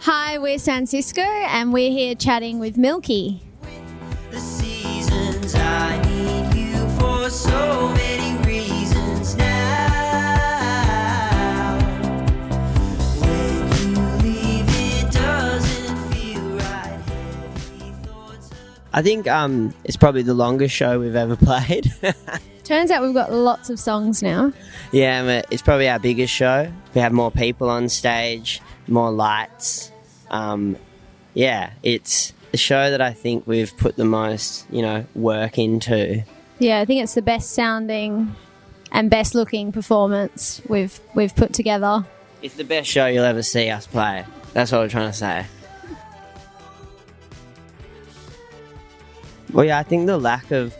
Hi, we're Cisco and we're here chatting with Milky. The seasons, I need you for so many reasons now. When you leave, it doesn't feel right. Heavy thoughts I think it's probably the longest show we've ever played. Turns out we've got lots of songs now. Yeah, it's probably our biggest show. We have more people on stage, more lights. It's a show that I think we've put the most, work into. Yeah, I think it's the best sounding and best looking performance we've put together. It's the best show you'll ever see us play. That's what we're trying to say. Well, yeah, I think the lack of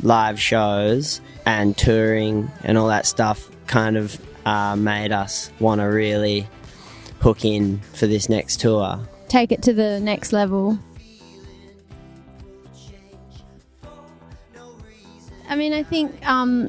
live shows and touring and all that stuff kind of made us want to really hook in for this next tour. Take it to the next level. I mean, I think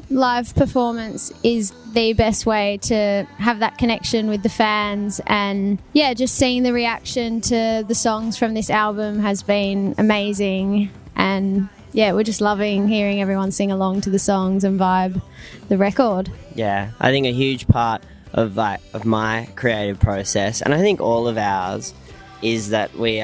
live performance is the best way to have that connection with the fans, and yeah, just seeing the reaction to the songs from this album has been amazing, and yeah, we're just loving hearing everyone sing along to the songs and vibe the record. Yeah, I think a huge part of my creative process, and I think all of ours, is that we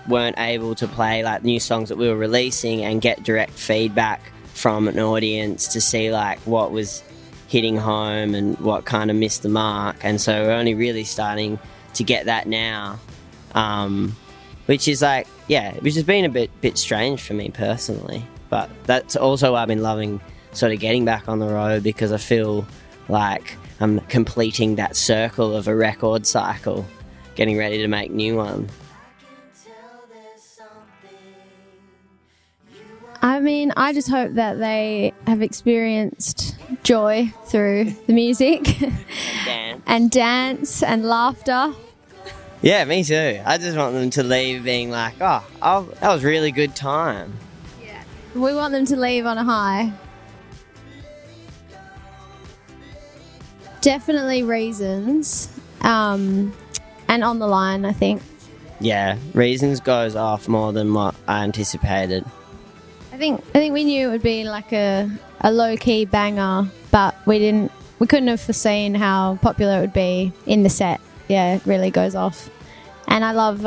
weren't able to play like new songs that we were releasing and get direct feedback from an audience to see like what was hitting home and what kind of missed the mark. And so we're only really starting to get that now, which has been a bit strange for me personally. But that's also why I've been loving sort of getting back on the road, because I feel like I'm completing that circle of a record cycle, getting ready to make new one. I mean, I just hope that they have experienced joy through the music and dance and laughter. Yeah, me too. I just want them to leave being like, oh, that was a really good time. Yeah. We want them to leave on a high. Definitely Reasons, and On the Line, I think. Yeah, Reasons goes off more than what I anticipated. I think we knew it would be like a low-key banger, but we couldn't have foreseen how popular it would be in the set. Yeah, it really goes off. And I love,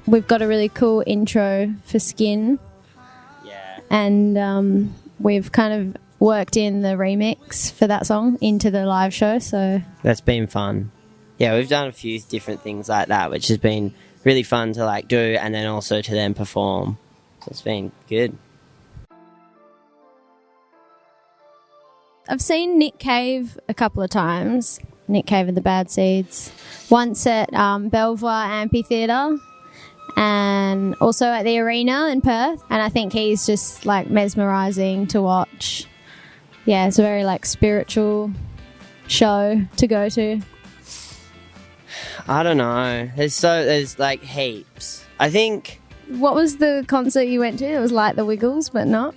we've got a really cool intro for Skin. Yeah. And we've kind of worked in the remix for that song into the live show, so that's been fun. Yeah, we've done a few different things like that, which has been really fun to like do, and then also to then perform. So it's been good. I've seen Nick Cave a couple of times. Nick Cave and the Bad Seeds. Once at Belvoir Amphitheatre, and also at the Arena in Perth. And I think he's just like mesmerising to watch. Yeah, it's a very like spiritual show to go to. I don't know. There's like heaps. I think. What was the concert you went to? It was like the Wiggles, but not.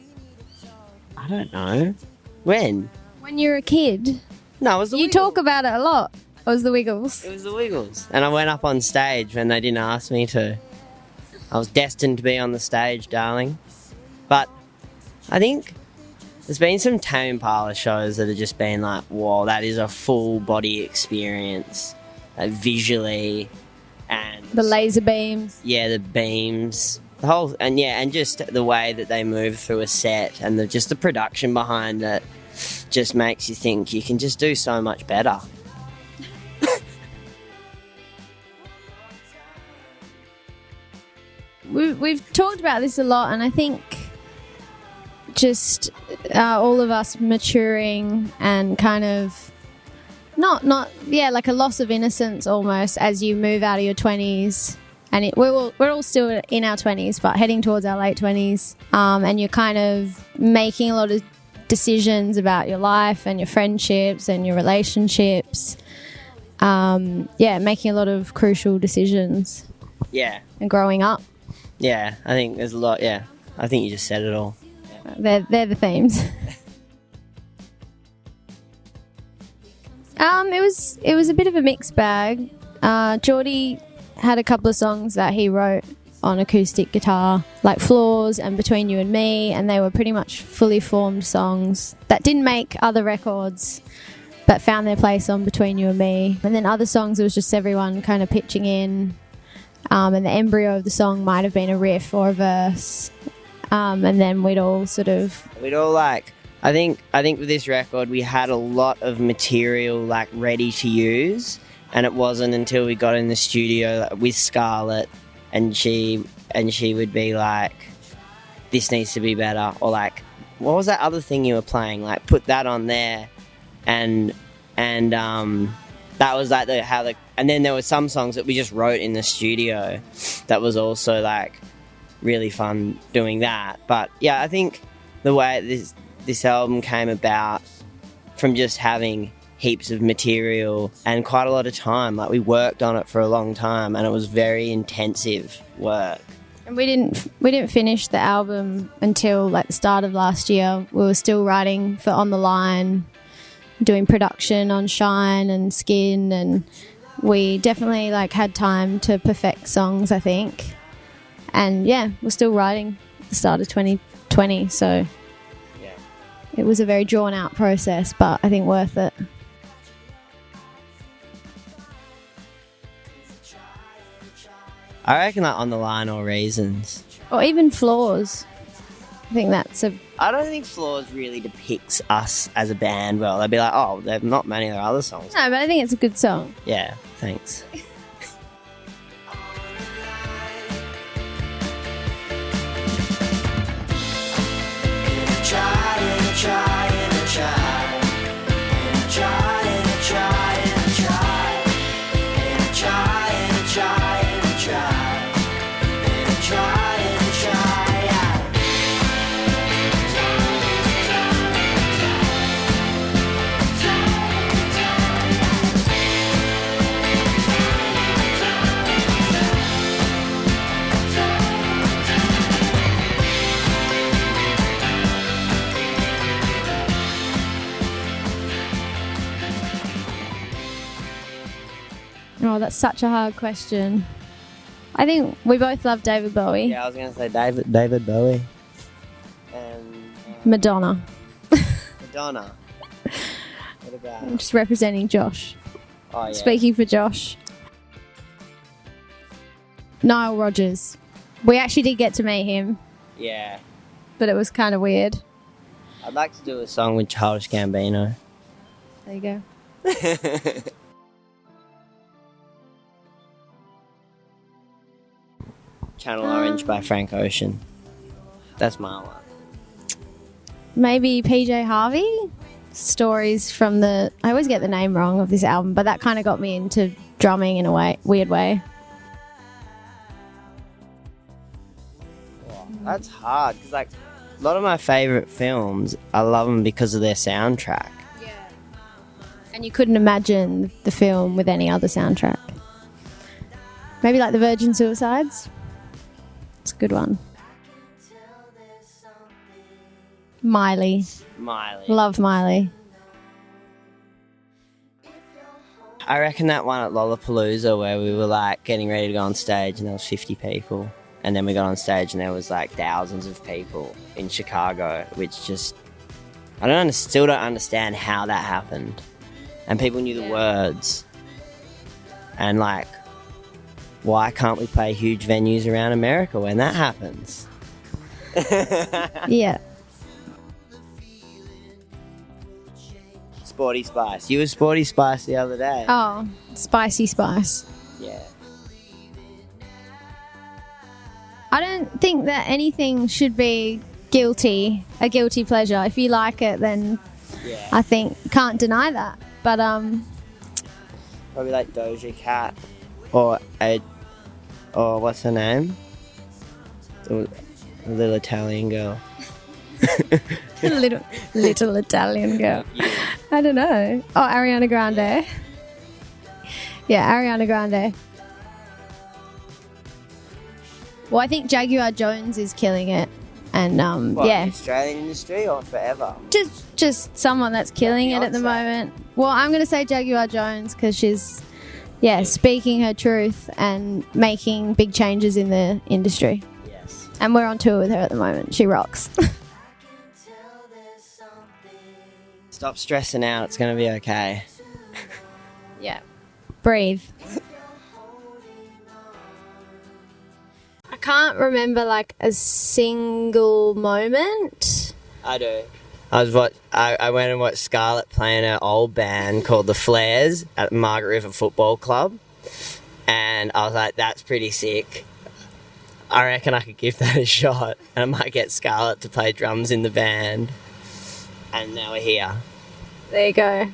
I don't know. When you were a kid. No, it was the You Wiggles. talk about it a lot. It was the Wiggles. It was the Wiggles. And I went up on stage when they didn't ask me to. I was destined to be on the stage, darling. But I think there's been some Tame Impala shows that have just been like, whoa, that is a full body experience. Visually and... The laser beams. Yeah, the beams. The whole... And just the way that they move through a set, and just the production behind it just makes you think you can just do so much better. We've talked about this a lot, and I think just all of us maturing and kind of like a loss of innocence almost as you move out of your 20s, and we're all still in our 20s but heading towards our late 20s, and you're kind of making a lot of decisions about your life and your friendships and your relationships, making a lot of crucial decisions. Yeah. And growing up. Yeah, I think there's a lot. Yeah, I think you just said it all. Yeah. They're the themes. It was a bit of a mixed bag. Jordi had a couple of songs that he wrote on acoustic guitar, like Flaws and Between You and Me, and they were pretty much fully formed songs that didn't make other records but found their place on Between You and Me. And then other songs, it was just everyone kind of pitching in, and the embryo of the song might have been a riff or a verse, and then we'd all like, I think with this record we had a lot of material like ready to use, and it wasn't until we got in the studio with Scarlett and she would be like, this needs to be better, or like, what was that other thing you were playing, like put that on there, and that was like and then there were some songs that we just wrote in the studio that was also like really fun doing that. But yeah, I think the way this album came about from just having heaps of material and quite a lot of time. Like we worked on it for a long time, and it was very intensive work. And we didn't finish the album until like the start of last year. We were still writing for On the Line, doing production on Shine and Skin, and we definitely like had time to perfect songs, I think. And yeah, we're still writing at the start of 2020, so yeah, it was a very drawn out process, but I think worth it. I reckon like On the Line or Reasons. Or even Flaws. I think I don't think Flaws really depicts us as a band well. They'd be like, oh, there are not many of their other songs. No, but I think it's a good song. Yeah, thanks. Oh, that's such a hard question. I think we both love David Bowie. Yeah, I was going to say David Bowie. And Madonna. Madonna. What about? I'm just representing Josh. Oh, yeah. Speaking for Josh. Nile Rodgers. We actually did get to meet him, Yeah. but it was kind of weird. I'd like to do a song with Childish Gambino. There you go. Channel Orange by Frank Ocean. That's my one. Maybe PJ Harvey? Stories from I always get the name wrong of this album, but that kind of got me into drumming in a weird way. Oh, that's hard, because like a lot of my favourite films, I love them because of their soundtrack. Yeah. And you couldn't imagine the film with any other soundtrack. Maybe like The Virgin Suicides? It's a good one. Miley. Love Miley. I reckon that one at Lollapalooza where we were like getting ready to go on stage and there was 50 people, and then we got on stage and there was like thousands of people in Chicago, which just still don't understand how that happened. And people knew the words. And like, why can't we play huge venues around America when that happens? Yeah. Sporty Spice. You were Sporty Spice the other day. Oh, Spicy Spice. Yeah. I don't think that anything should be a guilty pleasure. If you like it, then Yeah. I think can't deny that. But Probably like Doja Cat or what's her name? The little Italian girl. little Italian girl. Yeah. I don't know. Oh, Ariana Grande. Yeah, Ariana Grande. Well, I think Jaguar Jones is killing it, and What, yeah, the Australian industry or forever? just someone that's killing it at the Beyonce. moment. Well, I'm gonna say Jaguar Jones because she's speaking her truth and making big changes in the industry. Yes. And we're on tour with her at the moment. She rocks. Stop stressing out. It's going to be okay. Yeah. Breathe. I can't remember like a single moment. I do. I went and watched Scarlett playing her old band called the Flares at Margaret River Football Club, and I was like, that's pretty sick. I reckon I could give that a shot, and I might get Scarlett to play drums in the band. And now we're here. There you go.